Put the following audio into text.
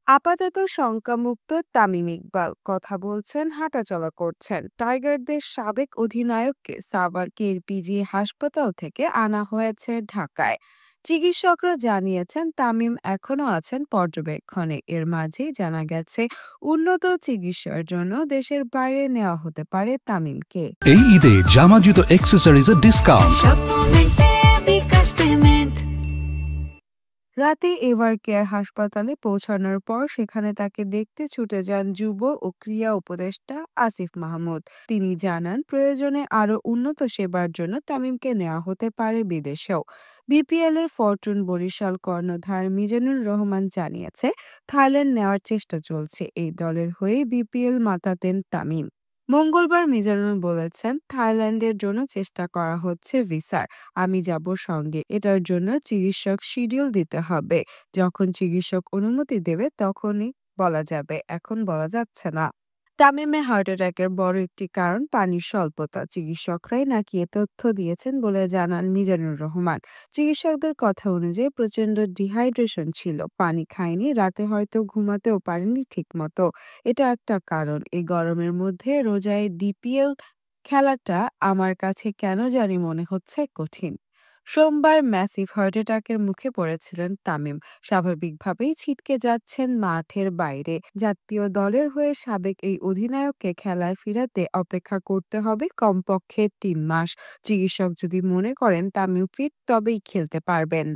আপাতত শঙ্কামুক্ত তামিম ইকবাল কথা বলছেন, হাঁটাচলা করছেন। টাইগারদের সাবেক অধিনায়ককে সাভার কেরপিজি হাসপাতাল থেকে আনা হয়েছে ঢাকায়। চিকিৎসকরা জানিয়েছেন তামিম এখনো আছেন পর্যবেক্ষণে। এর মাঝেই জানা গেছে উন্নত চিকিৎসার জন্য দেশের বাইরে নেওয়া হতে পারে তামিমকে। এই ঈদে জামা জুতো অ্যাক্সেসরিজের ডিসকাউন্ট। সব মোমেন্টে বিকাশ পেমেন্ট। রাতে এভার কেয়ার হাসপাতালে পৌঁছানোর পর সেখানে তাকে দেখতে ছুটে যান যুব ও ক্রীড়া উপদেষ্টা আসিফ মাহমুদ। তিনি জানান, প্রয়োজনে আরও উন্নত সেবার জন্য তামিমকে নেওয়া হতে পারে বিদেশেও। বিপিএল এর ফরচুন বরিশাল কর্ণধার মিজানুর রহমান জানিয়েছে, থাইল্যান্ড নেওয়ার চেষ্টা চলছে। এই দলের হয়ে বিপিএল মাতাতেন তামিম। মঙ্গলবার মিজানুর বলেছেন, থাইল্যান্ডের জন্য চেষ্টা করা হচ্ছে ভিসার। আমি যাব সঙ্গে। এটার জন্য চিকিৎসক শিডিউল দিতে হবে। যখন চিকিৎসক অনুমতি দেবে তখনই বলা যাবে, এখন বলা যাচ্ছে না। তামিমের হার্ট অ্যাটাকের বড় একটি কারণ পানির স্বল্পতা। চিকিৎসকরাই নাকি এ তথ্য দিয়েছেন বলে জানান মিজানুর রহমান। চিকিৎসকদের কথা অনুযায়ী প্রচন্ড ডিহাইড্রেশন ছিল, পানি খায়নি, রাতে হয়তো ঘুমাতেও পারেনি ঠিক মতো। এটা একটা কারণ। এই গরমের মধ্যে রোজায় ডিপিএল খেলাটা আমার কাছে কেন জানি মনে হচ্ছে কঠিন। সোমবার ম্যাসিভ হার্ট অ্যাটাকের মুখে পড়েছিলেন তামিম। স্বাভাবিকভাবেই ছিটকে যাচ্ছেন মাঠের বাইরে। জাতীয় দলের হয়ে সাবেক এই অধিনায়ককে খেলায় ফিরাতে অপেক্ষা করতে হবে কমপক্ষে ৩ মাস। চিকিৎসক যদি মনে করেন তামিম ফিট, তবেই খেলতে পারবেন।